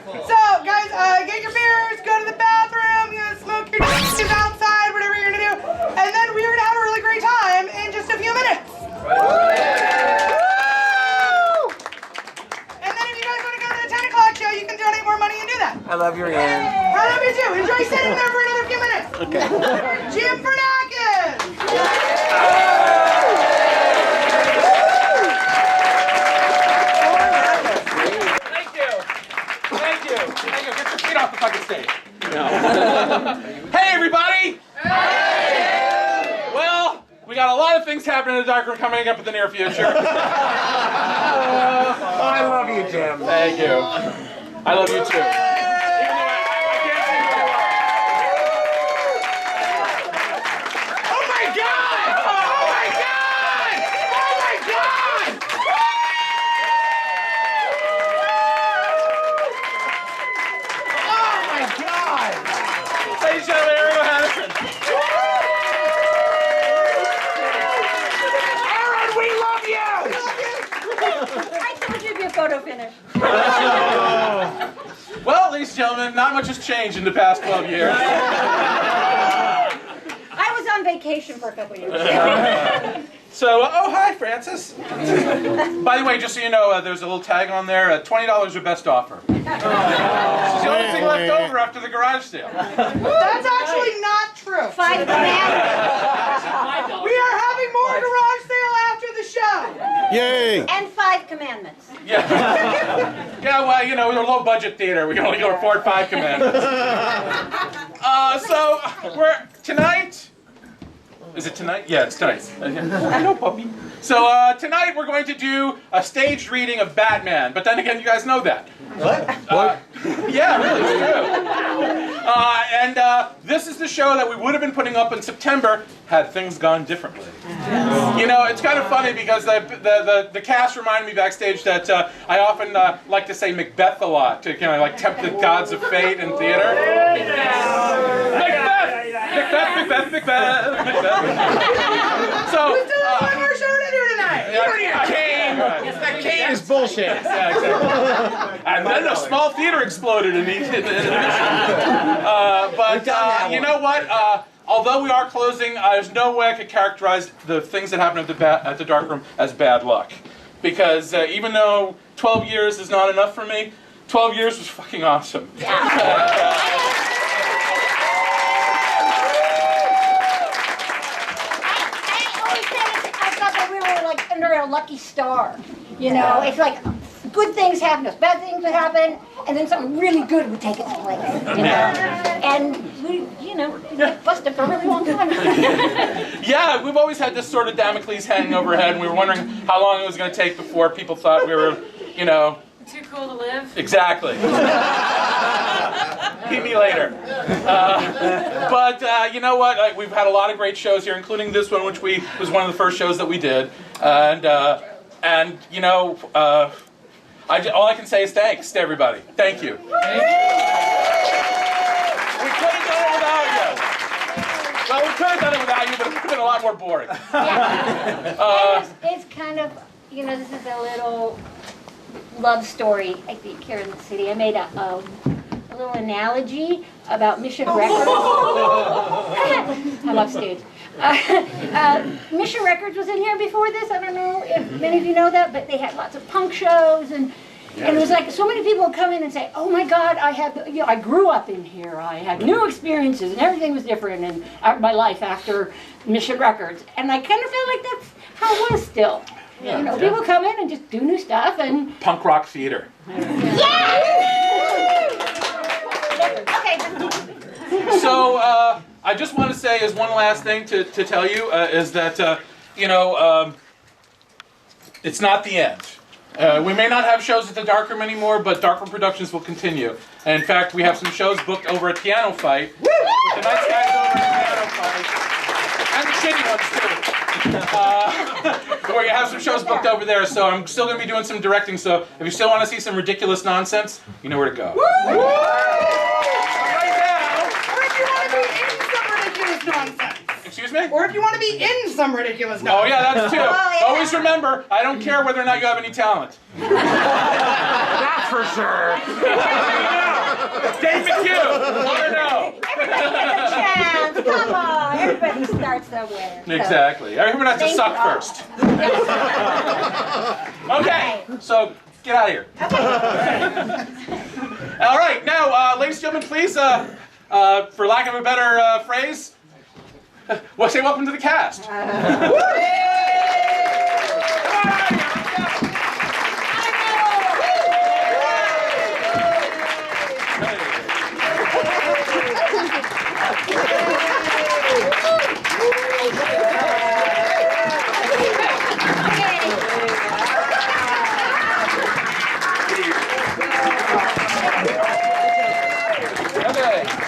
So, guys, get your beers, go to the bathroom, smoke your d***s outside, whatever you're gonna do, and then we're gonna have a really great time in just a few minutes. Woo! And then if you guys want to go to the 10 o'clock show, you can donate more money and do that. I love your hand. I love you too. Enjoy sitting there for another few minutes. Okay. Jim Bernakis! Get your feet off the fucking stage. No. Hey, everybody! Hey! Well, we got a lot of things happening in the dark room coming up in the near future. I love you, Jim. Thank you. I love you too. Oh my God! Oh my God! Oh my God! Ladies and gentlemen, Ariel Harrison. Aaron, we love you! I told you it'd be a photo finish. Well, ladies and gentlemen, not much has changed in the past 12 years. I was on vacation for a couple years. So, oh, hi, Francis. By the way, just so you know, there's a little tag on there, $20 your best offer. This is the only thing left over after the garage sale. That's actually not true. 5 commandments. We are having more garage sale after the show. Yay! And 5 commandments. Yeah. Yeah, well, you know, we're a low-budget theater. We can only afford 5 commandments. So, tonight... Is it tonight? Yeah, it's tonight. Hello, puppy. So tonight we're going to do a staged reading of Batman. But then again, you guys know that. What? Yeah, really, it's true. This is the show that we would have been putting up in September had things gone differently. You know, it's kind of funny because the cast reminded me backstage that I often like to say Macbeth a lot to kind of like tempt the gods of fate in theater. Macbeth. So, We still have one more show to do tonight. That cane is bullshit. Yeah, exactly. And then a small theater exploded in the but you know what? Although we are closing, there's no way I could characterize the things that happen at the dark room as bad luck. Because even though 12 years is not enough for me, 12 years was fucking awesome. I thought that we were like under a lucky star. You know, it's like good things happen to us, bad things would happen, and then something really good would take its place. You know, and we, you know, we get busted for a really long time. Yeah, we've always had this sort of Damocles hanging overhead, and we were wondering how long it was going to take before people thought we were, you know... Too cool to live? Exactly. Meet me later. But you know what? We've had a lot of great shows here, including this one, which was one of the first shows that we did. And you know, all I can say is thanks to everybody. Thank you. We could have done it without you. Well, we could have done it without you, but it would have been a lot more boring. Yeah. It's kind of, you know, this is a little love story, I think, here in the city. I made a little analogy about Mission Records. I'm upstage. Mission Records was in here before this. I don't know if many of you know that, but they had lots of punk shows, and it was like so many people would come in and say, "Oh my God, I grew up in here. I had new experiences, and everything was different in my life after Mission Records." And I kind of feel like that's how it was still. You know, people come in and just do new stuff and... Punk rock theater. Yeah! Okay. So, I just want to say as one last thing to tell you is that, you know, it's not the end. We may not have shows at the Darkroom anymore, but Darkroom Productions will continue. And in fact, we have some shows booked over at Piano Fight. With the nice guys over at Piano Fight. And the shitty ones, too. We have some shows booked over there, so I'm still going to be doing some directing, so if you still want to see some ridiculous nonsense, you know where to go. Right now, or if you want to be in some ridiculous nonsense. Excuse me? Or if you want to be in some ridiculous Oh nonsense. yeah, that's too. Oh, yeah. Always remember, I don't care whether or not you have any talent. That's for sure. Dave McHugh, want to know? Everybody gets a chance. Come on. Everybody starts somewhere. So. Exactly. Everyone has to Thank suck you. first. Okay, so get out of here. All right, now, ladies and gentlemen, please, for lack of a better phrase, well, say welcome to the cast.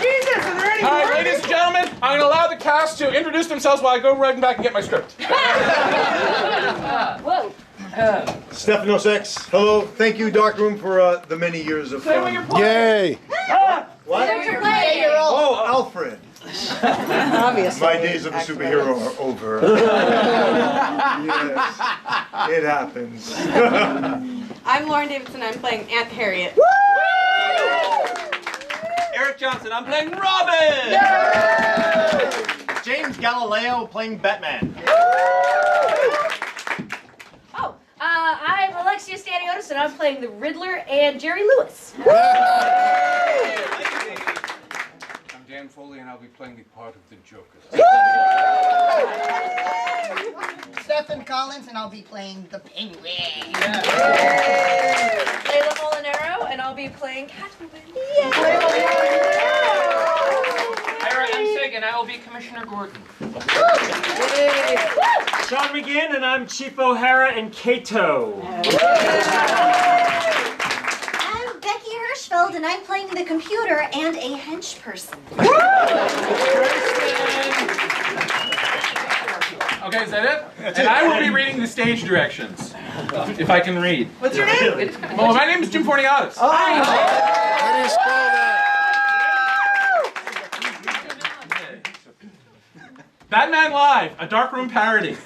Jesus, are there any All right, more? ladies and gentlemen, I'm going to allow the cast to introduce themselves while I go right back and get my script. Whoa. Stephanos X, hello. Thank you, Darkroom, for the many years of fun. Yay! What? Oh, Alfred. Obviously. My days of a superhero are over. Yes, it happens. I'm Lauren Davidson. I'm playing Aunt Harriet. Eric Johnson, I'm playing Robin! James Galileo playing Batman. Oh, I'm Alexia Staniotis, and I'm playing the Riddler and Jerry Lewis. I'm Dan Foley, and I'll be playing the part of the Joker. Stephen Collins, and I'll be playing the Penguin. Layla Molinaro, and I'll be playing Catwoman. Ira M. Sagan, I will be Commissioner Gordon. Sean McGinn, and I'm Chief O'Hara and Kato. I'm Becky Hirschfeld, and I'm playing the computer and a hench person. Okay, is that it? And I will be reading the stage directions, if I can read. What's your name? Well, my name is Jim Forniatis. How do you spell that? Batman Live, a darkroom parody.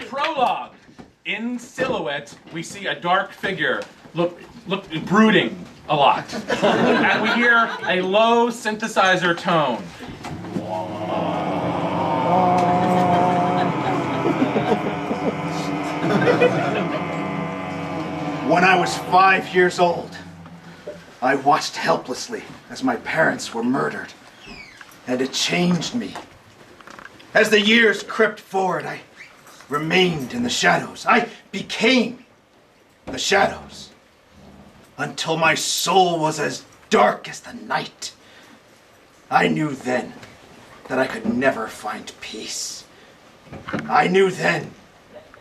Prologue. In silhouette, we see a dark figure, look brooding a lot. And we hear a low synthesizer tone. When I was 5 years old, I watched helplessly as my parents were murdered, and it changed me. As the years crept forward, I remained in the shadows. I became the shadows until my soul was as dark as the night. I knew then that I could never find peace. I knew then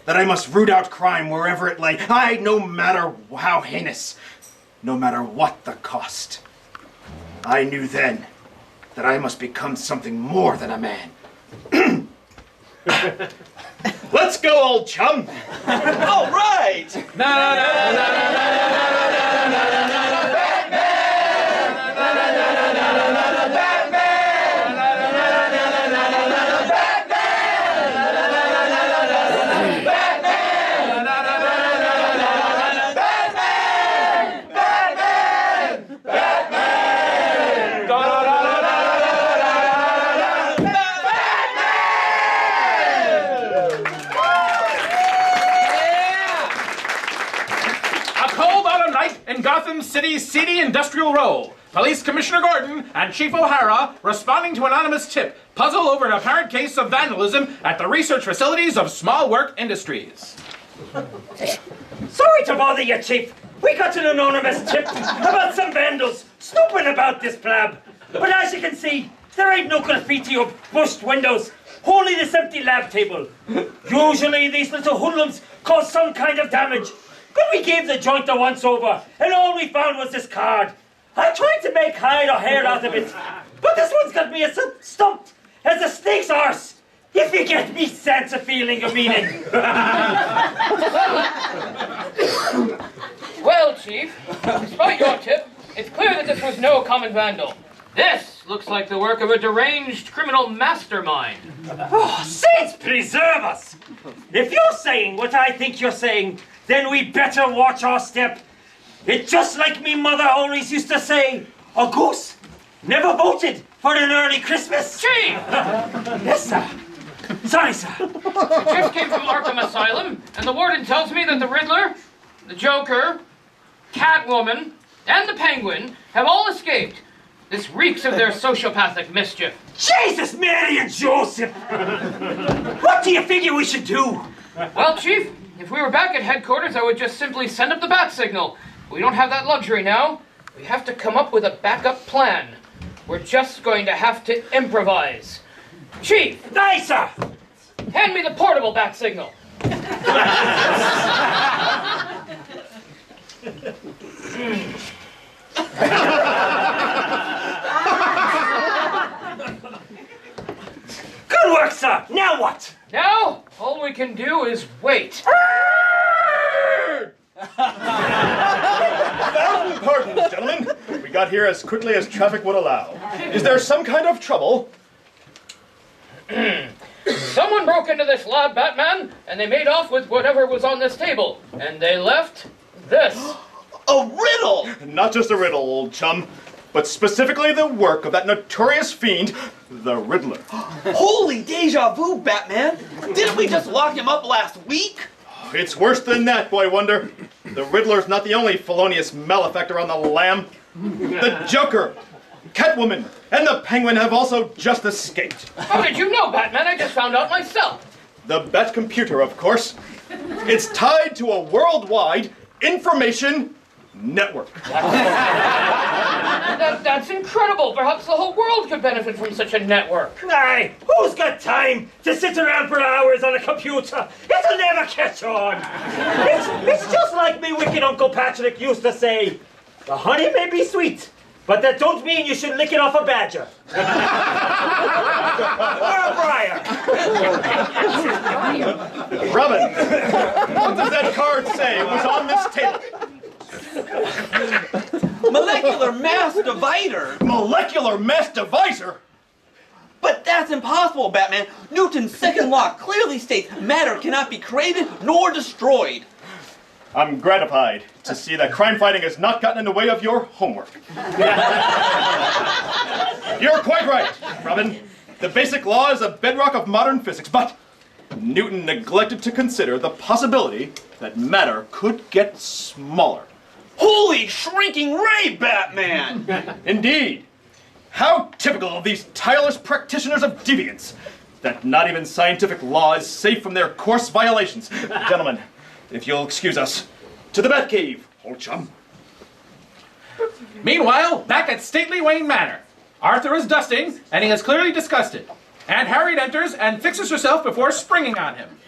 that I must root out crime wherever it lay. No matter how heinous, no matter what the cost. I knew then that I must become something more than a man. Let's go, old chum. All right! In Gotham City's seedy industrial row, Police Commissioner Gordon and Chief O'Hara, responding to anonymous tip, puzzle over an apparent case of vandalism at the research facilities of Small Work Industries. Sorry to bother you, Chief. We got an anonymous tip about some vandals snooping about this plab. But as you can see, there ain't no graffiti or bushed windows, only this empty lab table. Usually these little hoodlums cause some kind of damage. But we gave the joint a once-over, and all we found was this card. I tried to make hide or hair out of it, but this one's got me as stumped as a snake's arse. If you get me sense of feeling of meaning. Well, Chief, despite your tip, it's clear that this was no common vandal. This looks like the work of a deranged criminal mastermind. Oh, saints preserve us! If you're saying what I think you're saying, then we better watch our step. It's just like me mother always used to say, a goose never voted for an early Christmas. Chief! Yes, sir. Sorry, sir. The Chief came from Arkham Asylum, and the warden tells me that the Riddler, the Joker, Catwoman, and the Penguin have all escaped. This reeks of their sociopathic mischief. Jesus, Mary and Joseph! What do you figure we should do? Well, Chief, if we were back at headquarters, I would just simply send up the bat signal. We don't have that luxury now. We have to come up with a backup plan. We're just going to have to improvise. Chief! Aye, sir! Hand me the portable bat signal. Good work, sir! Now what? Now, all we can do is wait. Thousand pardons, gentlemen. We got here as quickly as traffic would allow. Is there some kind of trouble? Someone broke into this lab, Batman, and they made off with whatever was on this table. And they left this. A riddle! Not just a riddle, old chum, but specifically the work of that notorious fiend, the Riddler. Holy deja vu, Batman! Didn't we just lock him up last week? It's worse than that, Boy Wonder. The Riddler's not the only felonious malefactor on the lam. The Joker, Catwoman, and the Penguin have also just escaped. How did you know, Batman? I just found out myself. The Bat computer, of course. It's tied to a worldwide information network. That's incredible. Perhaps the whole world could benefit from such a network. Aye, who's got time to sit around for hours on a computer? It'll never catch on. It's just like me wicked Uncle Patrick used to say, the honey may be sweet, but that don't mean you should lick it off a badger. Or a briar. Robin, what does that card say was on this table? Molecular mass divider! Molecular mass divisor? But that's impossible, Batman. Newton's second law clearly states matter cannot be created nor destroyed. I'm gratified to see that crime fighting has not gotten in the way of your homework. You're quite right, Robin. The basic law is a bedrock of modern physics, but Newton neglected to consider the possibility that matter could get smaller. Holy shrinking ray, Batman! Indeed. How typical of these tireless practitioners of deviance that not even scientific law is safe from their coarse violations. Gentlemen, if you'll excuse us, to the Batcave, old chum. Meanwhile, back at stately Wayne Manor, Arthur is dusting, and he has clearly discussed it. Aunt Harriet enters and fixes herself before springing on him.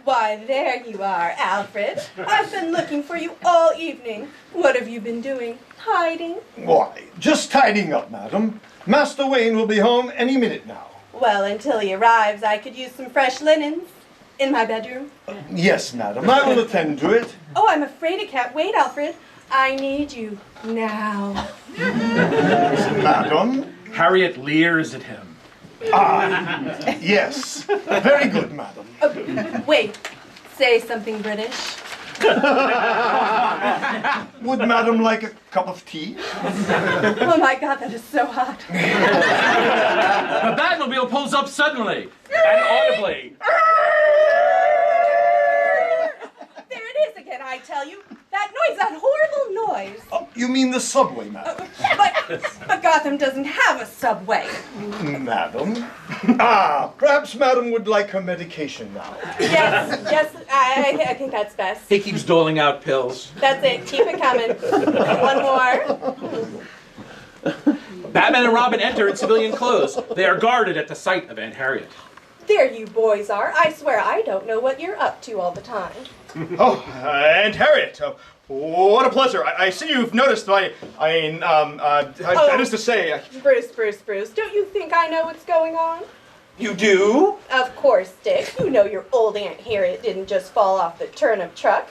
Why, there you are, Alfred. I've been looking for you all evening. What have you been doing? Hiding? Why, just tidying up, madam. Master Wayne will be home any minute now. Well, until he arrives, I could use some fresh linens. In my bedroom? Yes, madam. I will attend to it. Oh, I'm afraid I can't wait, Alfred. I need you now. Madam? Harriet leers at him. Ah, yes. Very good, madam. Wait, say something British. Would madam like a cup of tea? Oh my God, that is so hot. The Batmobile pulls up suddenly and audibly. There it is again, I tell you. That noise, that horrible noise. You mean the subway, madam? But Gotham doesn't have a subway. Madam? Perhaps madam would like her medication now. Yes, I think that's best. He keeps doling out pills. That's it, keep it coming. One more. Batman and Robin enter in civilian clothes. They are guarded at the sight of Aunt Harriet. There you boys are. I swear I don't know what you're up to all the time. Oh, Aunt Harriet, what a pleasure. I see you've noticed that that is to say... Bruce, don't you think I know what's going on? You do? Of course, Dick. You know your old Aunt Harriet didn't just fall off the turnip truck.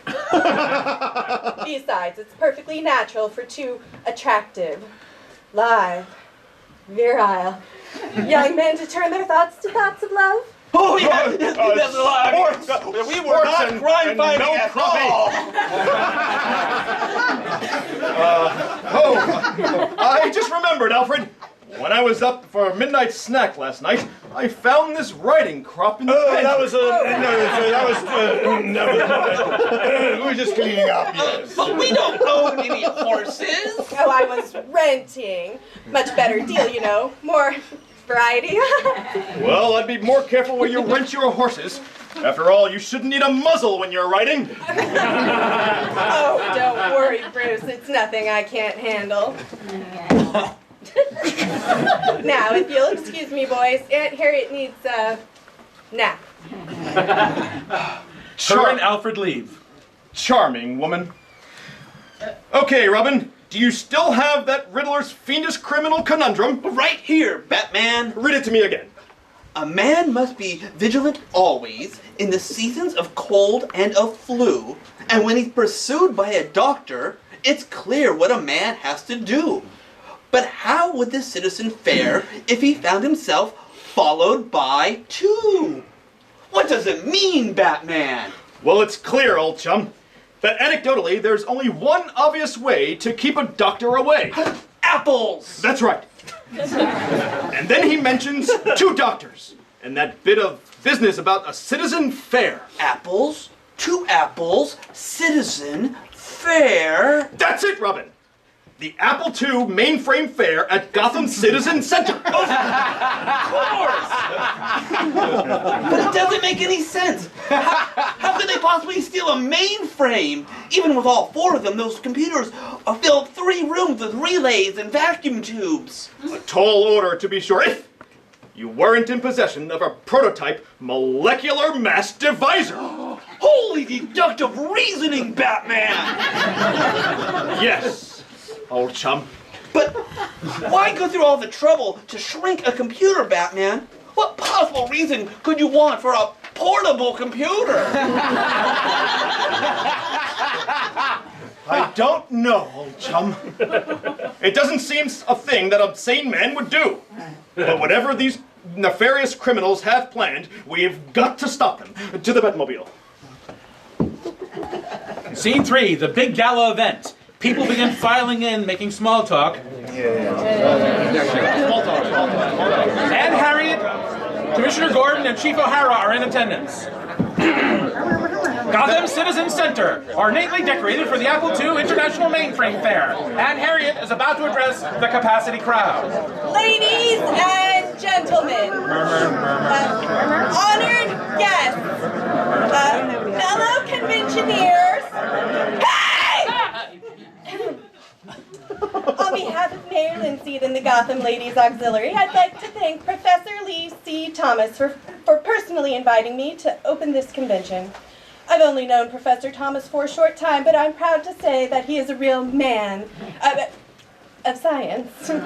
Besides, it's perfectly natural for two attractive, live, Virile. Young men to turn their thoughts to thoughts of love. Oh, yeah, that's a lot. We were not crime fighting at all. I just remembered, Alfred. When I was up for a midnight snack last night, I found this writing crop in the pen. We're just cleaning up, yes. But we don't own any horses. Oh, I was renting. Much better deal, you know. More variety. Well, I'd be more careful where you rent your horses. After all, you shouldn't need a muzzle when you're riding. Oh, don't worry, Bruce. It's nothing I can't handle. Now, if you'll excuse me, boys, Aunt Harriet needs a nap. Her and Alfred leave. Charming woman. Okay, Robin, do you still have that Riddler's fiendish criminal conundrum? Right here, Batman. Read it to me again. A man must be vigilant always in the seasons of cold and of flu, and when he's pursued by a doctor, it's clear what a man has to do. But how would the citizen fare if he found himself followed by two? What does it mean, Batman? Well, it's clear, old chum, that anecdotally there's only one obvious way to keep a doctor away. Apples! That's right. And then he mentions two doctors and that bit of business about a citizen fair. Apples, 2 apples, citizen, fair. That's it, Robin. The Apple II Mainframe Fair at Gotham Citizen Center. Of course! But it doesn't make any sense. How could they possibly steal a mainframe? Even with all 4 of them, those computers fill 3 rooms with relays and vacuum tubes. A tall order, to be sure, if you weren't in possession of a prototype molecular mass divisor. Holy deductive reasoning, Batman! Yes. Old chum. But why go through all the trouble to shrink a computer, Batman? What possible reason could you want for a portable computer? I don't know, old chum. It doesn't seem a thing that a sane man would do. But whatever these nefarious criminals have planned, we've got to stop them. To the Batmobile. Scene 3, the big gala event. People begin filing in, making small talk. And Harriet, Commissioner Gordon, and Chief O'Hara are in attendance. Gotham Citizen Center, ornately decorated for the Apple II International Mainframe Fair. And Harriet is about to address the capacity crowd. Ladies and gentlemen, honored guests, fellow conventioneers, on behalf of Mayor Lindsay and the Gotham Ladies Auxiliary, I'd like to thank Professor Lee C. Thomas for personally inviting me to open this convention. I've only known Professor Thomas for a short time, but I'm proud to say that he is a real man of science. And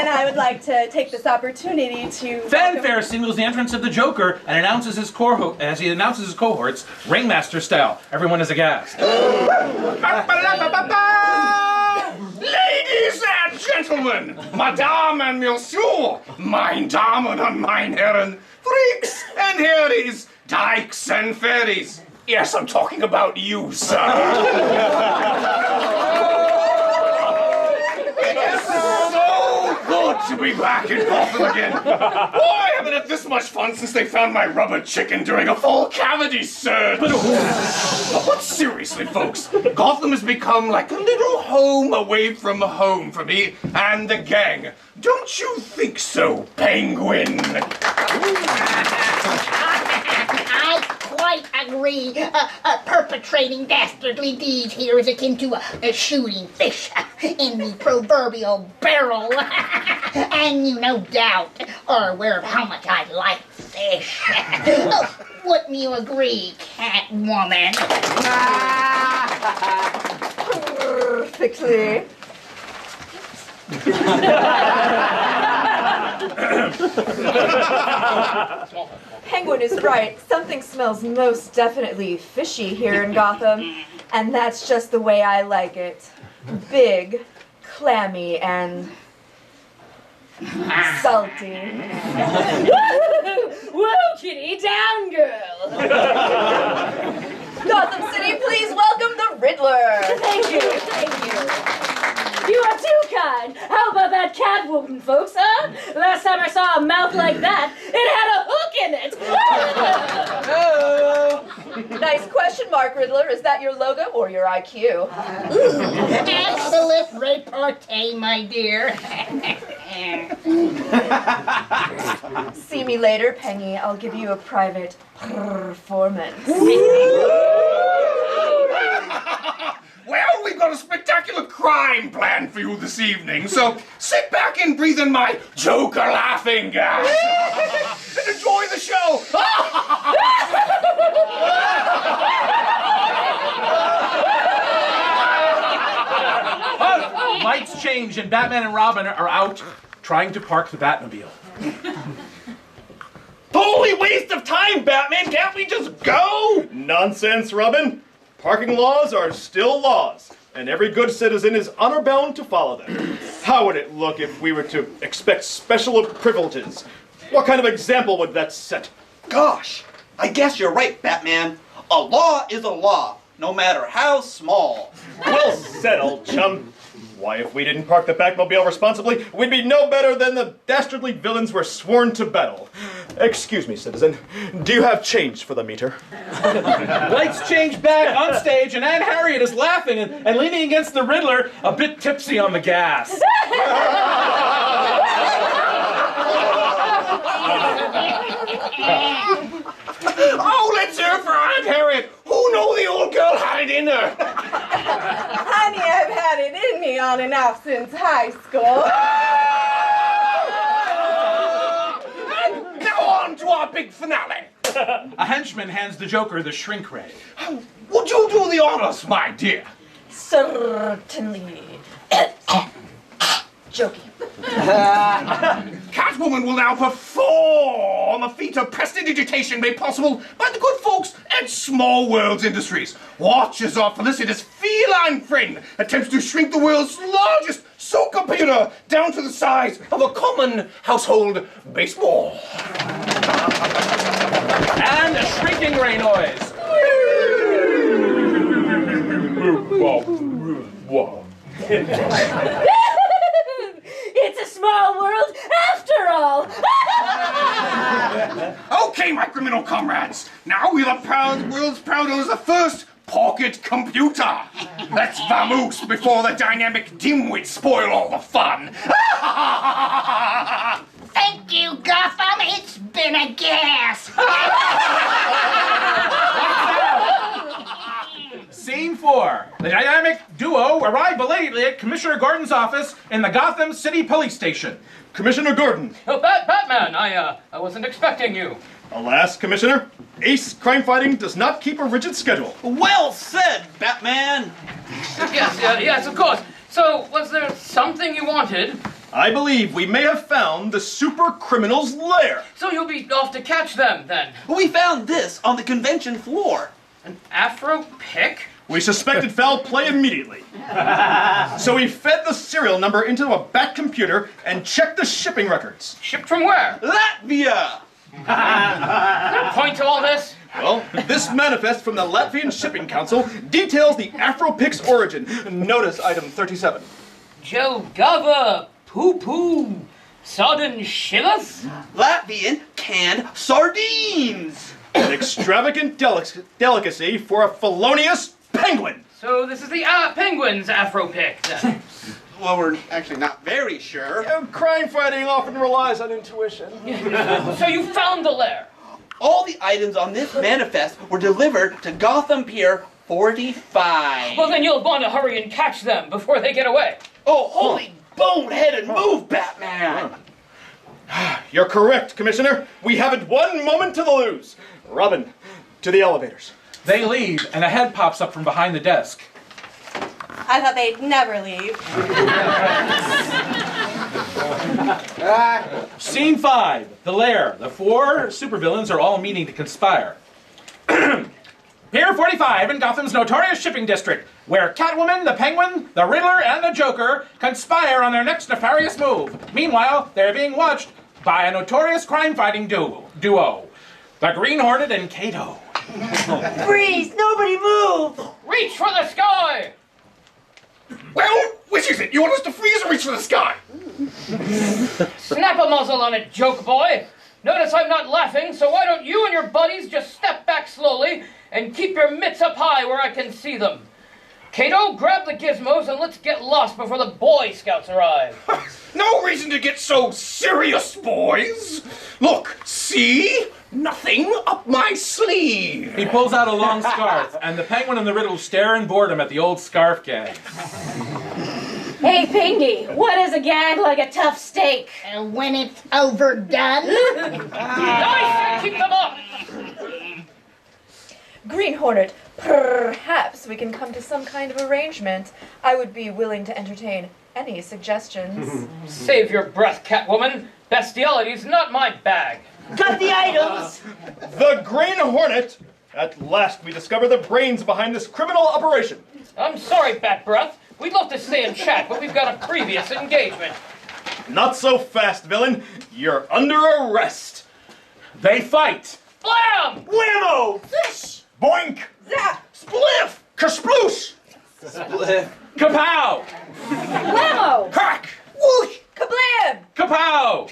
I would like to take this opportunity to... Fanfare signals the entrance of the Joker and announces his as he announces his cohorts, Ringmaster style. Everyone is aghast. Ladies and gentlemen, Madame and Monsieur, mein Damen und mein Herren, freaks and hairies, dykes and fairies. Yes, I'm talking about you, sir. It's so good to be back in Gotham again. Oh, I haven't had this much fun since they found my rubber chicken during a full cavity search. But seriously, folks, Gotham has become like a little home away from home for me and the gang. Don't you think so, Penguin? I quite agree. Perpetrating dastardly deeds here is akin to shooting fish in the proverbial barrel. And you no doubt are aware of how much I like fish. Wouldn't you agree, Catwoman? Perfectly. Penguin is right. Something smells most definitely fishy here in Gotham, and that's just the way I like it. Big, clammy, and Salty. Whoa, kitty, down, girl. Gotham City, please welcome the Riddler. Thank you, thank you. You are too kind. How about that Catwoman, folks, huh? Last time I saw a mouth like that, it had a hook in it. Oh. Nice question mark, Riddler. Is that your logo or your IQ? Excellent repartee, my dear. See me later, Penny. I'll give you a private performance. Well, we've got a spectacular crime planned for you this evening, so sit back and breathe in my Joker laughing gas and enjoy the show. Lights change and Batman and Robin are out trying to park the Batmobile. Holy waste of time, Batman! Can't we just go? Nonsense, Robin. Parking laws are still laws, and every good citizen is honor-bound to follow them. How would it look if we were to expect special privileges? What kind of example would that set? Gosh, I guess you're right, Batman. A law is a law, no matter how small. Well said, old chum. Why, if we didn't park the Batmobile responsibly, we'd be no better than the dastardly villains we're sworn to battle. Excuse me, citizen. Do you have change for the meter? Lights change back on stage, and Aunt Harriet is laughing and leaning against the Riddler, a bit tipsy on the gas. Oh, let's hear it for Aunt Harriet. Who knew the old girl had it in her? Honey, I've had it in me on and off since high school. And now on to our big finale. A henchman hands the Joker the shrink ray. Would you do the honors, my dear? Certainly. Joking. Catwoman will now perform a feat of prestidigitation made possible by the good folks at Small Worlds Industries. Watch as our felicitous feline friend attempts to shrink the world's largest supercomputer down to the size of a common household baseball. And a shrinking ray noise. It's a small world after all. Okay, my criminal comrades. Now we're the world's proud owners of the first pocket computer. Let's vamoose before the dynamic dimwits spoil all the fun. Thank you, Gotham. It's been a gas. Scene 4. The dynamic duo arrive belatedly at Commissioner Gordon's office in the Gotham City Police Station. Commissioner Gordon. Oh, Batman, I wasn't expecting you. Alas, Commissioner, ace crime fighting does not keep a rigid schedule. Well said, Batman. Yes, of course. So, was there something you wanted? I believe we may have found the super criminal's lair. So you'll be off to catch them, then? We found this on the convention floor. An Afro pick? We suspected foul play immediately. So we fed the serial number into a bat computer and checked the shipping records. Shipped from where? Latvia! Is there a point to all this? Well, this manifest from the Latvian Shipping Council details the Afro-Pix origin. Notice item 37. Joe Gava, poo-poo, sodden shivers? Latvian canned sardines! An extravagant delicacy for a felonious penguin. So this is the Penguins Afro pick, then? Well, we're actually not very sure. Crime fighting often relies on intuition. So you found the lair? All the items on this manifest were delivered to Gotham Pier 45. Well, then you'll want to hurry and catch them before they get away. Oh, holy boneheaded move, Batman! You're correct, Commissioner. We haven't one moment to lose. Robin, to the elevators. They leave, and a head pops up from behind the desk. I thought they'd never leave. Scene 5. The lair. The 4 supervillains are all meeting to conspire. Pier 45 in Gotham's notorious shipping district, where Catwoman, the Penguin, the Riddler, and the Joker conspire on their next nefarious move. Meanwhile, they're being watched by a notorious crime-fighting duo, the Green Hornet and Kato. Freeze! Nobody move! Reach for the sky! Well, which is it? You want us to freeze or reach for the sky? Snap a muzzle on it, joke boy. Notice I'm not laughing, so why don't you and your buddies just step back slowly and keep your mitts up high where I can see them. Kato, grab the gizmos and let's get lost before the Boy Scouts arrive. No reason to get so serious, boys. Look, see? Nothing up my sleeve. He pulls out a long scarf, and the Penguin and the Riddler stare in boredom at the old scarf gag. Hey, Pingy, what is a gag like a tough steak? When it's overdone. Nice! Keep them up! Green Hornet, perhaps we can come to some kind of arrangement. I would be willing to entertain any suggestions. Save your breath, Catwoman. Bestiality's not my bag. Got the items! The Green Hornet! At last we discover the brains behind this criminal operation. I'm sorry, Bat Breath. We'd love to stay and chat, but we've got a previous engagement. Not so fast, villain. You're under arrest. They fight. Blam! Whammo! Fish! Boink! Zap! Spliff! Kersploosh! Split. Kapow! Blammo! Crack! Whoosh! Kablam! Kapow!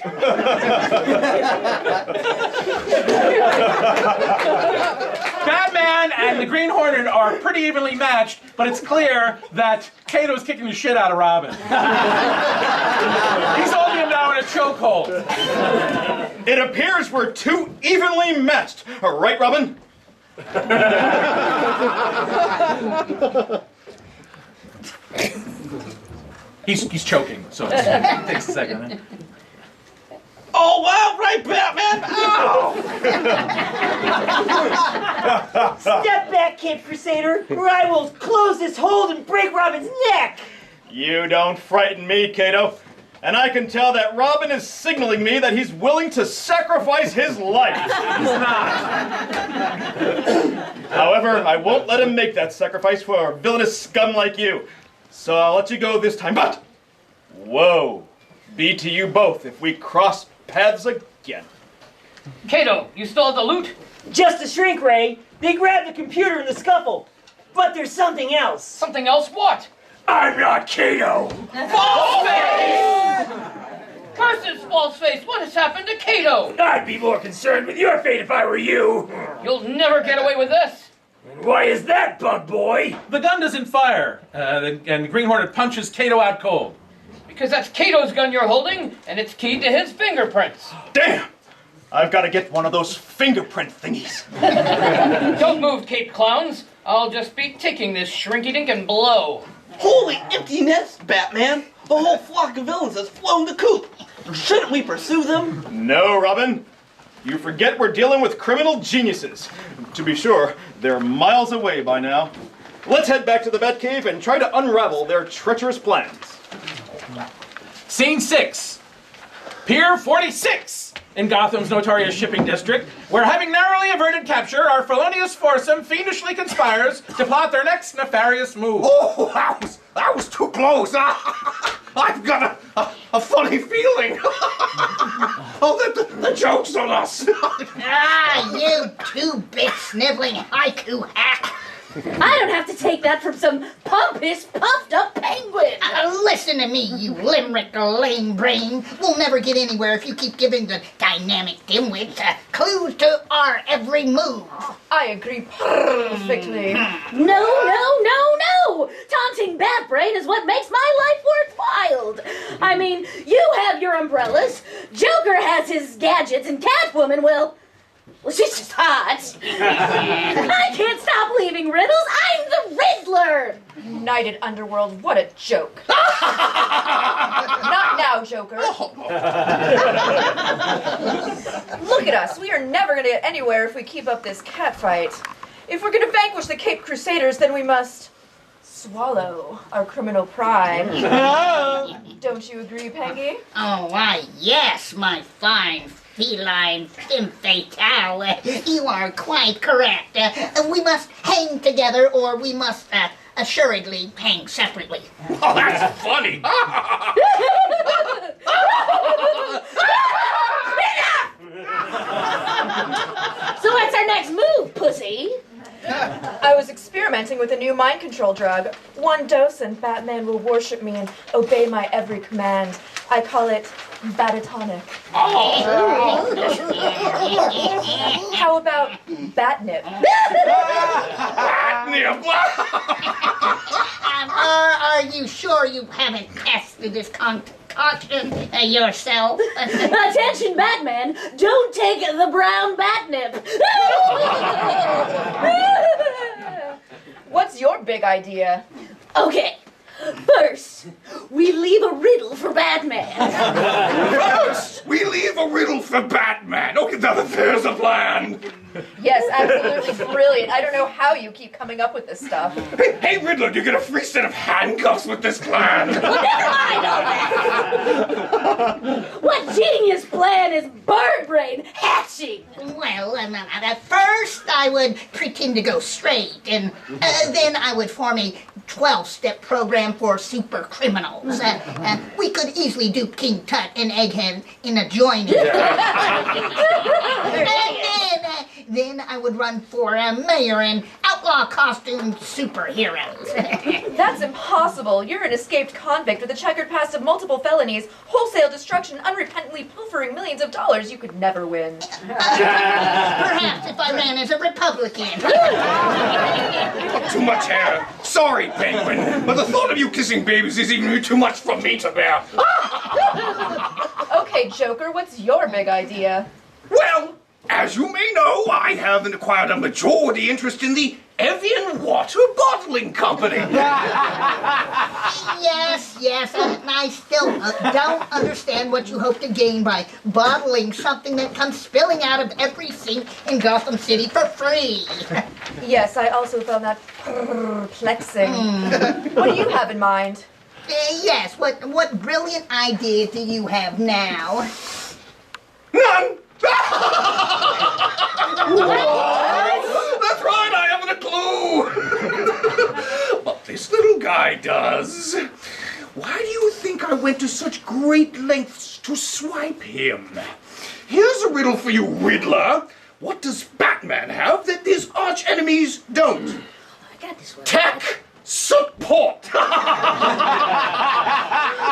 Batman and the Green Hornet are pretty evenly matched, but it's clear that Kato's kicking the shit out of Robin. He's holding him now in a chokehold. It appears we're too evenly matched. Right, Robin? He's choking, so it takes a second. Oh, wow, right, Batman? Ow! Step back, Cape Crusader, or I will close this hold and break Robin's neck! You don't frighten me, Kato. And I can tell that Robin is signaling me that he's willing to sacrifice his life. He's not. However, I won't let him make that sacrifice for a villainous scum like you. So I'll let you go this time, but whoa, be to you both if we cross paths again. Kato, you still have the loot? Just a shrink ray. They grabbed the computer in the scuffle. But there's something else. Something else? What? I'm not Kato! Falseface! Curses, Falseface! What has happened to Kato? I'd be more concerned with your fate if I were you. You'll never get away with this. Why is that, bug boy? The gun doesn't fire, and the Green Hornet punches Kato out cold. Because that's Kato's gun you're holding, and it's keyed to his fingerprints. Damn! I've got to get one of those fingerprint thingies. Don't move, Cape Clowns. I'll just be taking this shrinky-dink and blow. Holy empty nest, Batman! A whole flock of villains has flown the coop. Shouldn't we pursue them? No, Robin. You forget we're dealing with criminal geniuses. To be sure, they're miles away by now. Let's head back to the Batcave and try to unravel their treacherous plans. Scene 6. Pier 46 in Gotham's notorious shipping district, where having narrowly averted capture, our felonious foursome fiendishly conspires to plot their next nefarious move. Oh, that was too close. I've got a funny feeling. Oh, the joke's on us. You two-bit sniveling haiku hack. I don't have to take that from some pompous, puffed-up penguin. Listen to me, you limerick lame brain. We'll never get anywhere if you keep giving the dynamic dimwits clues to our every move. I agree perfectly. No. Taunting Batbrain is what makes my life worthwhile. I mean, you have your umbrellas, Joker has his gadgets, and Catwoman, well, she's just hot. I can't stop leaving riddles. I'm the Riddler. United Underworld, what a joke. Not now, Joker. Look at us. We are never going to get anywhere if we keep up this catfight. If we're going to vanquish the Cape Crusaders, then we must swallow our criminal pride. Don't you agree, Peggy? Oh, why, yes, my fine feline femme fatale. You are quite correct. We must hang together, or we must assuredly hang separately. Oh, that's funny. So what's our next move, pussy? I was experimenting with a new mind control drug. 1 dose and Batman will worship me and obey my every command. I call it Batatonic. How about Batnip? Are you sure you haven't tested this concoction yourself? Attention, Batman! Don't take the brown batnip! What's your big idea? Okay, first, we leave a riddle for Batman. First, we leave a riddle for Batman. Okay, now there's a plan. Yes, absolutely brilliant. I don't know how you keep coming up with this stuff. Hey, Riddler, you get a free set of handcuffs with this plan. What genius plan is Bird Brain hatching? Well, at first I would pretend to go straight, and then I would form a 12-step program for super criminals. We could easily dupe King Tut and Egghead in a joint. And then I would run for mayor and outlaw costume superheroes. That's impossible. You're an escaped convict with a checkered past of multiple felonies, wholesale destruction, unrepentantly pilfering millions of dollars. You could never win. Perhaps if I ran as a Republican. Too much hair. Sorry, Penguin, but the thought of you kissing babies is even too much for me to bear. Okay, Joker, what's your big idea? Well, as you may know, I have acquired a majority interest in the Evian Water Bottling Company. Yes, I still don't understand what you hope to gain by bottling something that comes spilling out of every sink in Gotham City for free. Yes, I also found that perplexing. What do you have in mind? Yes, what brilliant idea do you have now? None! That's right, I haven't a clue! But this little guy does. Why do you think I went to such great lengths to swipe him? Here's a riddle for you, Riddler. What does Batman have that his arch enemies don't? I got this one. Tech support!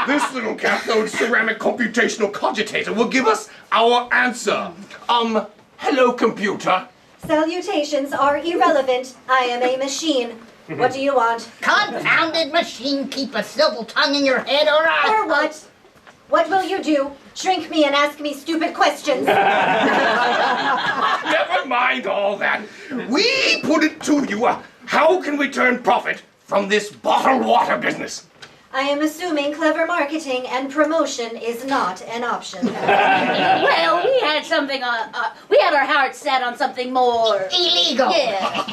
This little cathode ceramic computational cogitator will give us our answer. Hello, computer. Salutations are irrelevant. I am a machine. What do you want? Confounded machine, keep a civil tongue in your head, or Or what? What will you do? Shrink me and ask me stupid questions. Never mind all that. We put it to you. How can we turn profit from this bottled water business? I am assuming clever marketing and promotion is not an option. Well, we had something we had our hearts set on something more illegal. Yeah.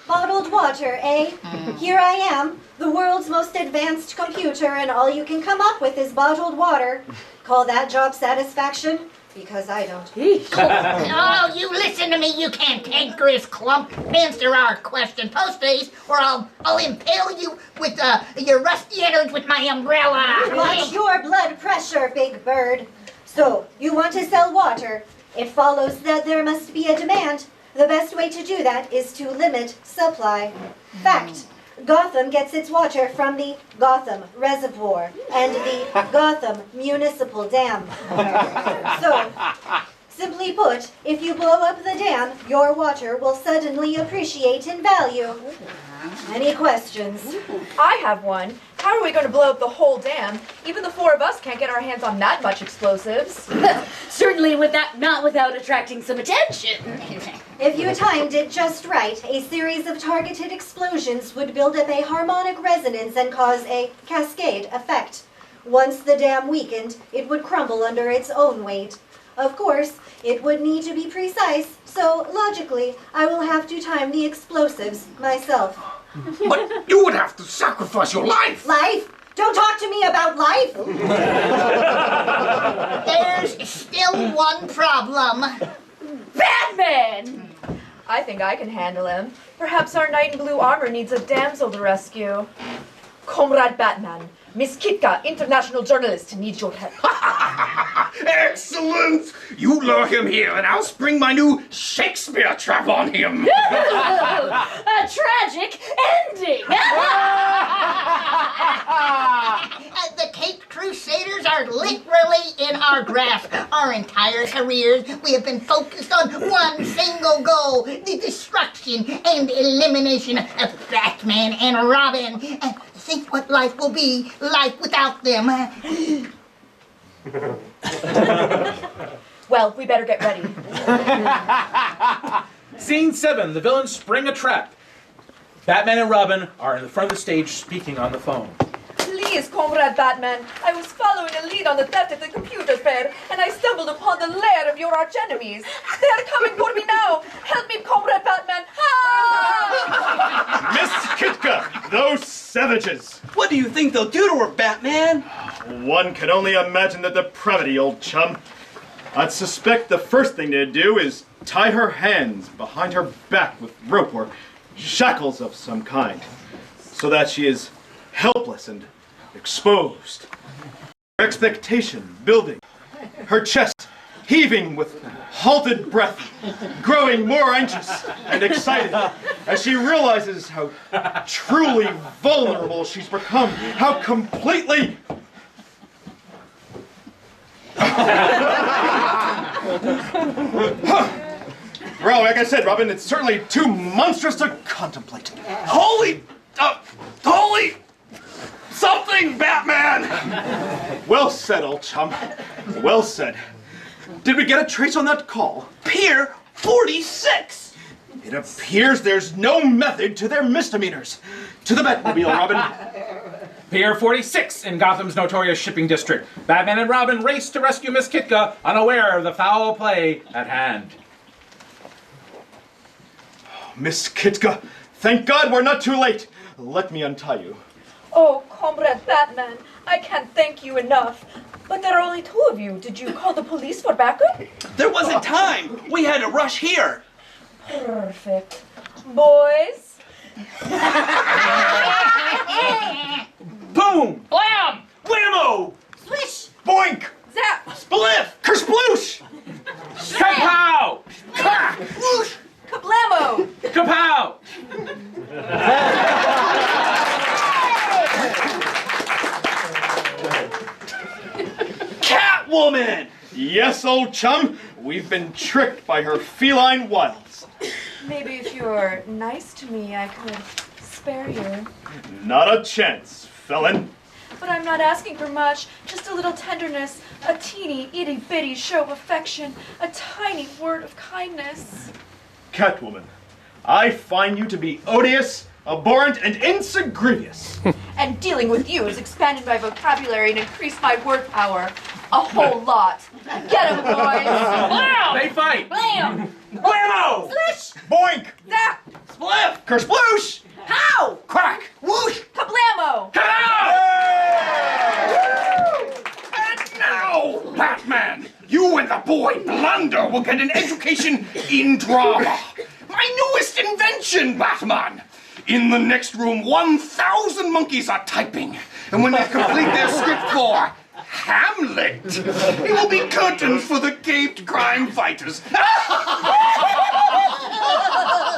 Bottled water, eh? Here I am, the world's most advanced computer, and all you can come up with is bottled water. Call that job satisfaction? Because I don't. Oh, you listen to me, you cantankerous clump. Answer our question post-haste, or I'll impale you with your rusty innards with my umbrella. Watch your blood pressure, big bird. So, you want to sell water. It follows that there must be a demand. The best way to do that is to limit supply. Fact. Gotham gets its water from the Gotham Reservoir and the Gotham Municipal Dam. So, simply put, if you blow up the dam, your water will suddenly appreciate in value. Any questions? I have one. How are we going to blow up the whole dam? Even the four of us can't get our hands on that much explosives. Certainly not without attracting some attention. If you timed it just right, a series of targeted explosions would build up a harmonic resonance and cause a cascade effect. Once the dam weakened, it would crumble under its own weight. Of course, it would need to be precise, so logically, I will have to time the explosives myself. But you would have to sacrifice your life! Life? Don't talk to me about life. There's still one problem. Batman! I think I can handle him. Perhaps our knight in blue armor needs a damsel to rescue. Comrade Batman, Miss Kitka, international journalist, needs your help. Excellent! You lure him here, and I'll spring my new Shakespeare trap on him. A tragic ending! The Cape Crusaders are literally in our grasp. Our entire careers, we have been focused on one single goal, the destruction and elimination of Batman and Robin. Think what life will be like without them. Well, we better get ready. Scene 7, the villains spring a trap. Batman and Robin are in the front of the stage speaking on the phone. Please, Comrade Batman, I was following a lead on the theft of the computer fair, and I stumbled upon the lair of your archenemies. They are coming for me now. Help me, Comrade Batman. Ah! Miss Kitka, those savages! What do you think they'll do to her, Batman? One can only imagine the depravity, old chum. I'd suspect the first thing they'd do is tie her hands behind her back with rope or shackles of some kind, so that she is helpless and exposed. Her expectation building, her chest heaving with halted breath, growing more anxious and excited as she realizes how truly vulnerable she's become, how completely... Well, like I said, Robin, it's certainly too monstrous to contemplate. Holy something, Batman! Well said, old chum. Well said. Did we get a trace on that call? Pier 46! It appears there's no method to their misdemeanors. To the Batmobile, Robin. Pier 46 in Gotham's notorious shipping district. Batman and Robin race to rescue Miss Kitka, unaware of the foul play at hand. Miss Kitka, thank God we're not too late. Let me untie you. Oh, Comrade Batman, I can't thank you enough. But there are only 2 of you. Did you call the police for backup? There wasn't time. We had to rush here. Perfect. Boys? Boom! Blam! Whammo! Swish! Boink! Zap! Spliff! Kersploosh! Kapow! Crack! Whoosh! Kablamo! Kapow! Catwoman! Yes, old chum, we've been tricked by her feline wiles. Maybe if you're nice to me, I could spare you. Not a chance, felon. But I'm not asking for much, just a little tenderness, a teeny, itty-bitty show of affection, a tiny word of kindness. Catwoman, I find you to be odious, abhorrent, and insegrevious. And dealing with you has expanded my vocabulary and increased my word power. A whole lot. Get 'em, boys! Blam! They fight! Blam! Whammo! Slish! Boink! Zap! Spliff! Kersploosh! How? Crack! Whoosh! Kablamo! And now, Batman, you and the boy Blunder will get an education in drama. My newest invention, Batman. In the next room, 1,000 monkeys are typing. And when they complete their script for Hamlet, it will be curtains for the caped crime fighters.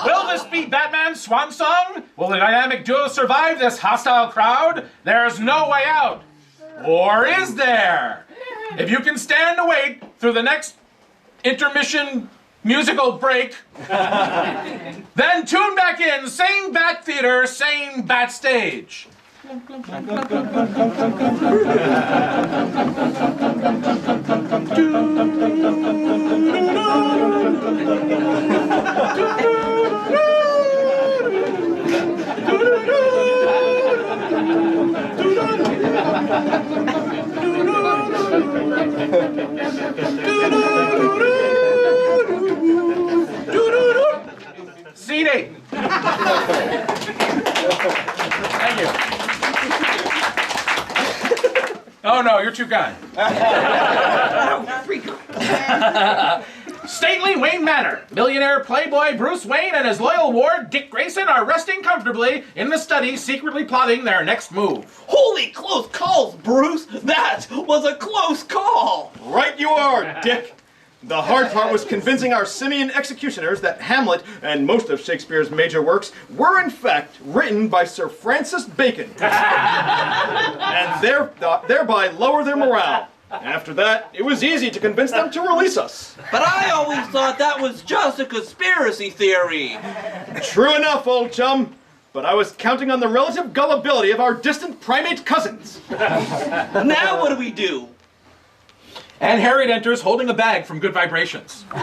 Will this be Batman's swan song? Will the dynamic duo survive this hostile crowd? There's no way out. Or is there? If you can stand to wait through the next intermission musical break, then tune back in. Same Bat Theater, same Bat Stage. Scene 8. Thank you. Oh no, you're too kind. Stately Wayne Manor. Millionaire playboy Bruce Wayne and his loyal ward Dick Grayson are resting comfortably in the study, secretly plotting their next move. Holy close calls, Bruce! That was a close call! Right you are, Dick. The hard part was convincing our simian executioners that Hamlet and most of Shakespeare's major works were in fact written by Sir Francis Bacon. And thereby lower their morale. After that, it was easy to convince them to release us. But I always thought that was just a conspiracy theory. True enough, old chum. But I was counting on the relative gullibility of our distant primate cousins. Now what do we do? And Harriet enters holding a bag from Good Vibrations. Oh,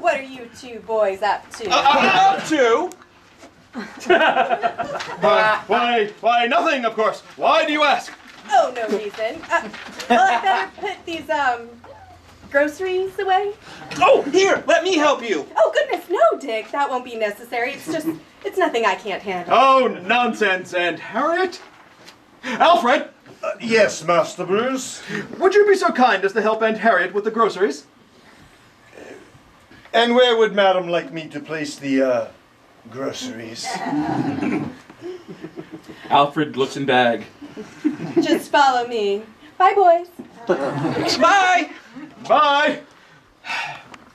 what are you two boys up to? Up to? Why, nothing, of course. Why do you ask? Oh, no reason. Well, I better put these, groceries away. Oh, here, let me help you. Oh, goodness, no, Dick. That won't be necessary. It's nothing I can't handle. Oh, nonsense. And Harriet? Alfred? Yes, Master Bruce? Would you be so kind as to help Aunt Harriet with the groceries? And where would Madam like me to place the, groceries? Alfred looks in bag. Just follow me. Bye, boys. Bye! Bye!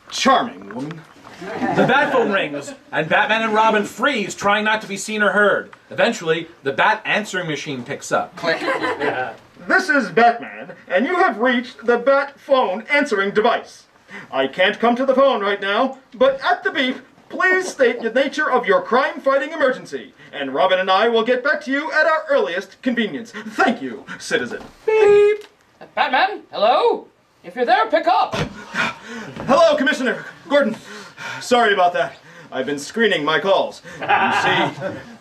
Charming woman. The bat phone rings, and Batman and Robin freeze, trying not to be seen or heard. Eventually, the bat answering machine picks up. Click. This is Batman, and you have reached the bat phone answering device. I can't come to the phone right now, but at the beep, please state the nature of your crime-fighting emergency, and Robin and I will get back to you at our earliest convenience. Thank you, citizen. Beep! Batman, hello? If you're there, pick up. Hello, Commissioner Gordon. Sorry about that. I've been screening my calls. You see,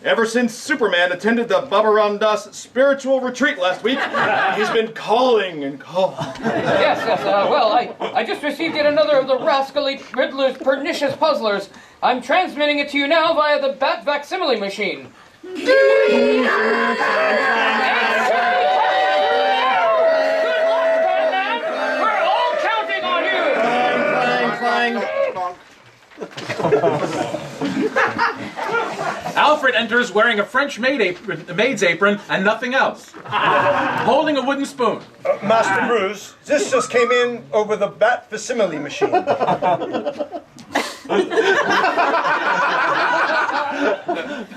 ever since Superman attended the Baba Ram Das spiritual retreat last week, he's been calling and calling. Yes, well, I just received yet another of the rascally Riddler's pernicious puzzlers. I'm transmitting it to you now via the bat facsimile machine. Good luck, Batman! We're all counting on you! Clang. Alfred enters wearing a French maid's apron and nothing else, holding a wooden spoon. Master Bruce, this just came in over the bat facsimile machine.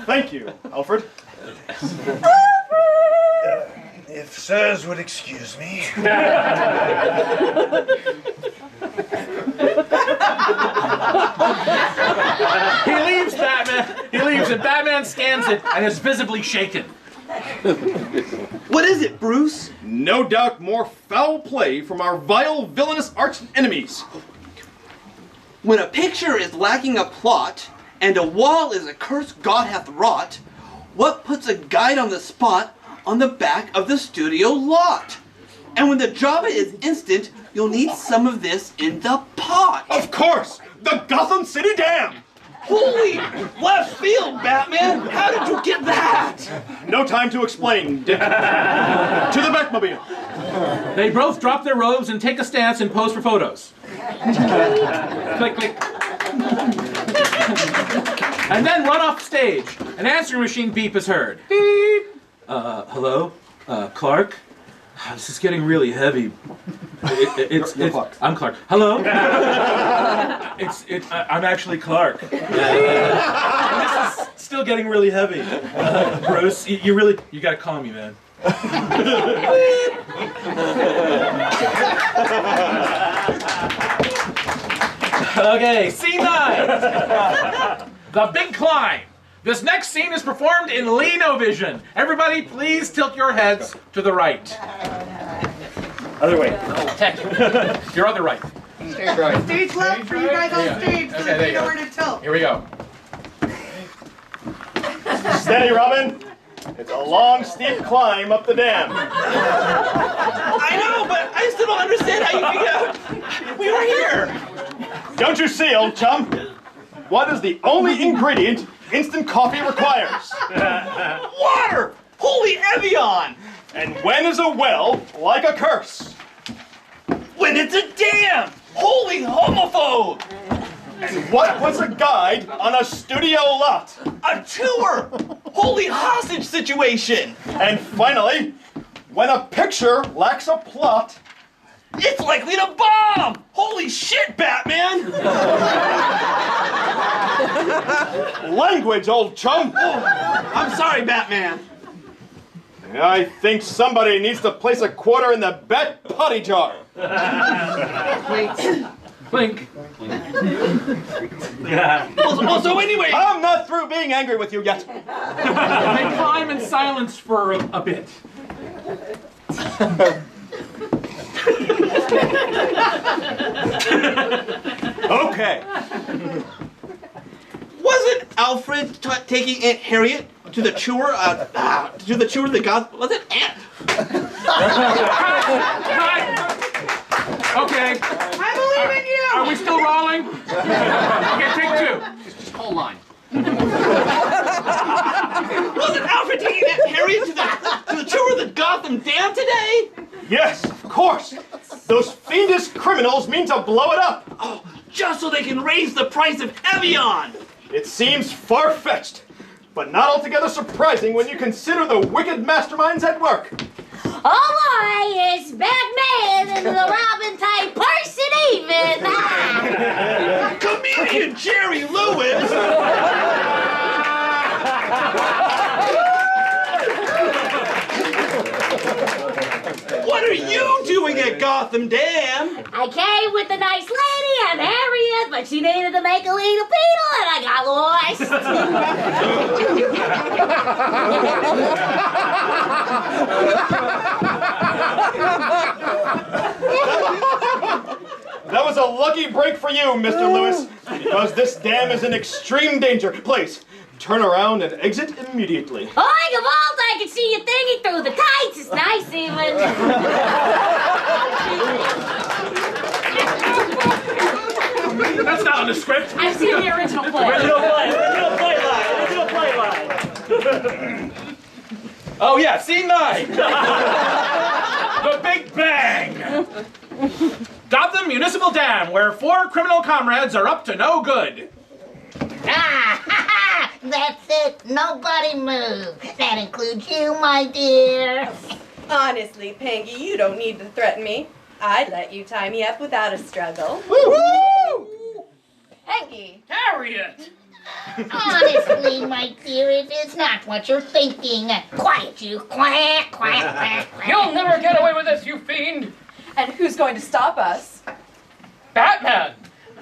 Thank you, Alfred. If sirs would excuse me. He leaves Batman. He leaves and Batman scans it and is visibly shaken. What is it, Bruce? No doubt more foul play from our vile, villainous arch enemies. When a picture is lacking a plot, and a wall is a curse God hath wrought, what puts a guide on the spot on the back of the studio lot? And when the Java is instant, you'll need some of this in the pot. Of course! The Gotham City Dam! Holy left field, Batman! How did you get that? No time to explain, Dick. To the Batmobile. They both drop their robes and take a stance and pose for photos. Click, click. And then run off stage. An answering machine beep is heard. Beep. Hello? Clark? This is getting really heavy. I'm Clark. Hello? I'm actually Clark. This is still getting really heavy. Bruce, you gotta call me, man. Okay, scene 9. The Big Climb. This next scene is performed in Leno-vision. Everybody, please tilt your heads to the right. Other way. Oh, thank you. Your other right. Stage right. Stage left for you guys on stage so Okay, that there you you know go. where to tilt. Here we go. Steady, Robin. It's a long, steep climb up the dam. I know, but I still don't understand how you figured out we were here. Don't you see, old chum? What is the only ingredient instant coffee requires? Water! Holy Evian! And when is a well like a curse? When it's a dam! Holy homophobe! And what was a guide on a studio lot? A tour! Holy hostage situation! And finally, when a picture lacks a plot, it's likely to bomb! Holy shit, Batman! Language, old chum! Oh, I'm sorry, Batman. I think somebody needs to place a quarter in the bat potty jar. Clink. So anyway... I'm not through being angry with you yet. They climb in silence for a bit. Okay. Wasn't Alfred taking Aunt Harriet to the tour? To the goth? Was it Aunt? Okay. I believe in you. Are we still rolling? Okay, take two. Just hold line. Wasn't Alfred taking Aunt Harriet to the tour of the Gotham Dam today? Yes, of course. Those fiendish criminals mean to blow it up. Oh, just so they can raise the price of Evian. It seems far-fetched, but not altogether surprising when you consider the wicked masterminds at work. Oh boy, it's Batman and the Robin type person even. Comedian Jerry Lewis. What are you doing at Gotham Dam? I came with the nice lady, Aunt Harriet, but she needed to make a little beetle and I got lost. That was a lucky break for you, Mr. Lewis, because this dam is in extreme danger. Please, turn around and exit immediately. Oh, Gavalt, I can see you thingy through the tights. It's nice even. That's not on the script. I've seen the original play. Original play line. Oh yeah, scene 9. The Big Bang. Gotham Municipal Dam, where 4 criminal comrades are up to no good. That's it. Nobody move. That includes you, my dear. Honestly, Pangy, you don't need to threaten me. I'd let you tie me up without a struggle. Woo! Pangy. Harriet! Honestly, my dear, it is not what you're thinking. Quiet, you. Quack, quack, quack, quack. You'll never get away with this, you fiend! And who's going to stop us? Batman!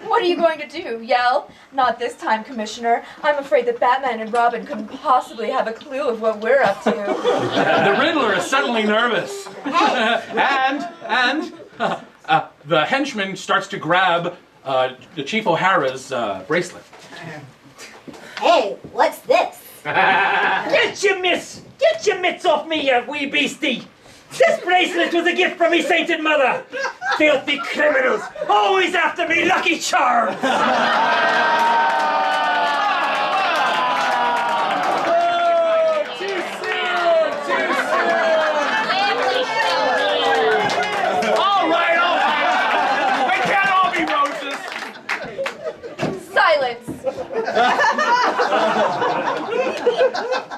What are you going to do? Yell? Not this time, Commissioner. I'm afraid that Batman and Robin couldn't possibly have a clue of what we're up to. The Riddler is suddenly nervous. and the henchman starts to grab the Chief O'Hara's bracelet. Hey, what's this? Get your mitts off me, you wee beastie! This bracelet was a gift from me sainted mother! Filthy criminals, always after me lucky charms! All right. We can't all be roses. Silence!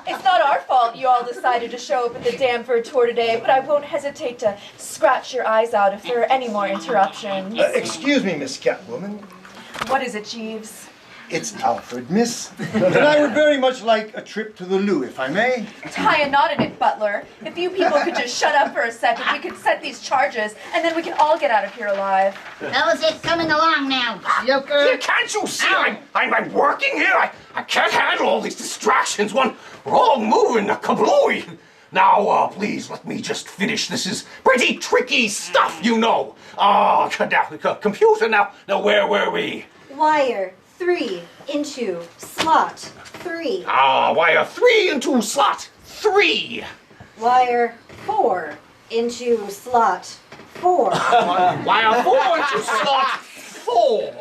It's not our fault you all decided to show up at the dam for a tour today, but I won't hesitate to scratch your eyes out if there are any more interruptions. Excuse me, Miss Catwoman. What is it, Jeeves? It's Alfred, miss. And I would very much like a trip to the loo, if I may. Tie a knot in it, Butler. If you people could just shut up for a second, we could set these charges, and then we can all get out of here alive. How's it coming along now, Joker? Yeah, can't you see? I'm working here. I can't handle all these distractions. We're all moving a kablooey. Now, please, let me just finish. This is pretty tricky stuff, you know. Computer, now where were we? Wire 3 into slot 3. Wire 3 into slot 3. Wire 4 into slot 4. Wire 4 into slot 4.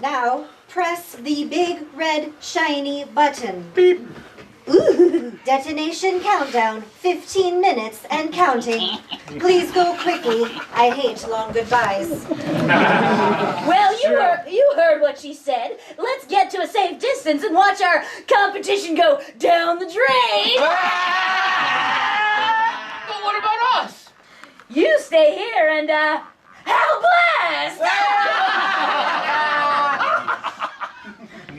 Now press the big red shiny button. Beep. Ooh. Detonation countdown, 15 minutes and counting. Please go quickly. I hate long goodbyes. Well, you heard what she said. Let's get to a safe distance and watch our competition go down the drain. But what about us? You stay here and have a blast.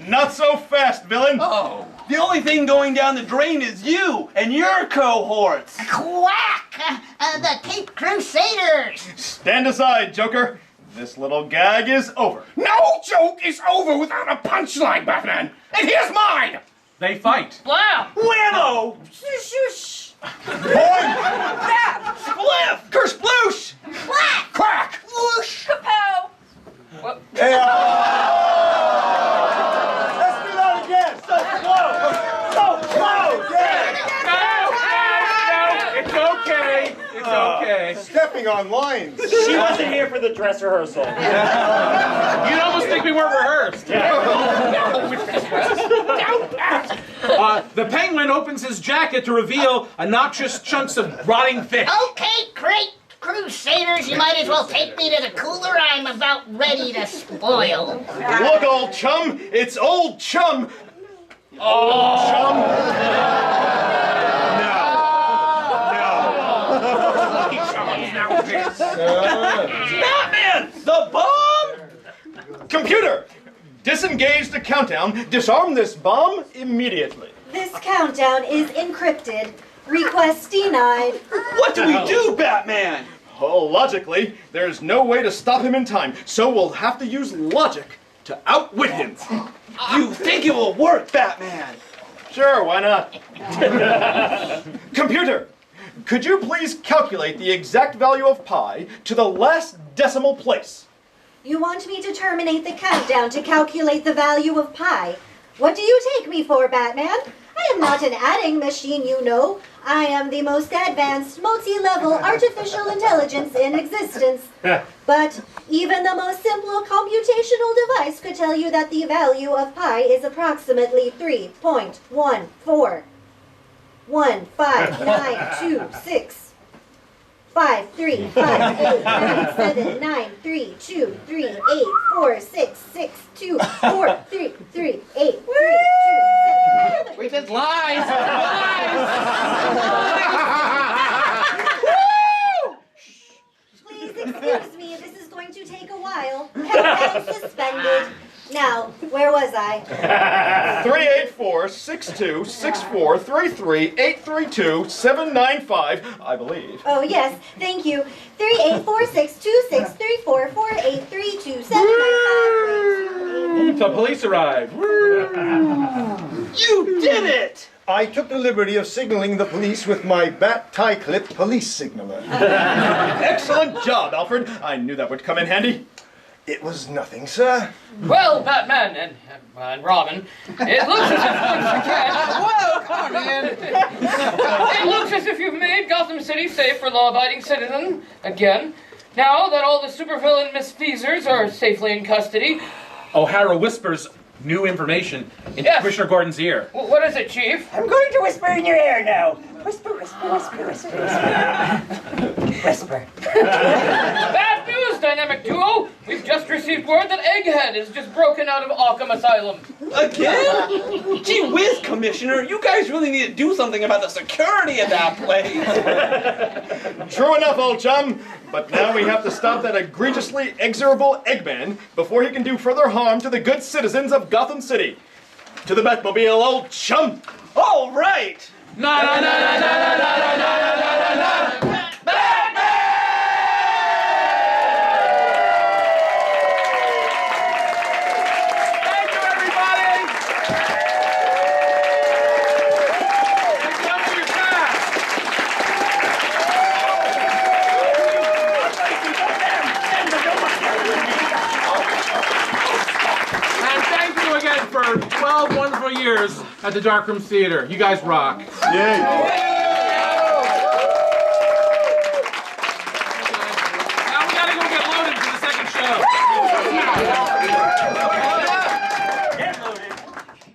Not so fast, villain. Oh, the only thing going down the drain is you and your cohorts. Quack! The Cape Crusaders! Stand aside, Joker. This little gag is over. No joke is over without a punchline, Batman. And here's mine. They fight. Blam! Whammo! Shush! Zap! Spliff! Kersploosh! Quack! Crack! Whoosh! Kapow! What? Hey, let's do that again. So close. No, it's okay. It's okay. Stepping on lines. She wasn't here for the dress rehearsal. You'd almost think we weren't rehearsed. The Penguin opens his jacket to reveal obnoxious chunks of rotting fish. Okay, great Crusaders, you might as well take me to the cooler. I'm about ready to spoil. Look, old chum, it's old chum. Old chum. Batman! The bomb? Computer, disengage the countdown. Disarm this bomb immediately. This countdown is encrypted. Request denied. What do we do, Batman? Oh, logically, there's no way to stop him in time, so we'll have to use logic to outwit him. You think it will work, Batman? Sure, why not? Computer, could you please calculate the exact value of pi to the last decimal place? You want me to terminate the countdown to calculate the value of pi? What do you take me for, Batman? I am not an adding machine, you know. I am the most advanced, multi-level artificial intelligence in existence. But even the most simple computational device could tell you that the value of pi is approximately 3.1415926. 5, 3, 5, 8, 9, 7, 9, 3, 2, 3, 8, 4, 6, 6, 2, 4, 3, 3, 8, 3, 2, 7. Wait, that's lies! Lies! Please excuse me, this is going to take a while. Countdown suspended. Now, where was I? 384-62-64-33-832-795, I believe. Oh, yes, thank you. 38462634483275. The police arrive. You did it! I took the liberty of signaling the police with my bat tie clip police signaler. Excellent job, Alfred. I knew that would come in handy. It was nothing, sir. Well, Batman and Robin, it looks as if once again... Whoa, come on, man. It looks as if you've made Gotham City safe for law-abiding citizens again. Now that all the supervillain misfeasors are safely in custody. O'Hara whispers new information into Commissioner Gordon's ear. What is it, Chief? I'm going to whisper in your ear now. Whisper, whisper, whisper, whisper, whisper. Whisper. Bad news, Dynamic Duo! We've just received word that Egghead is just broken out of Arkham Asylum. Again? Gee whiz, Commissioner, you guys really need to do something about the security of that place. True enough, old chum. But now we have to stop that egregiously exorable Eggman before he can do further harm to the good citizens of Gotham City. To the Batmobile, old chum! All right! Na na na na na na na na na na na. For 12 wonderful years at the Darkroom Theater. You guys rock. Yay.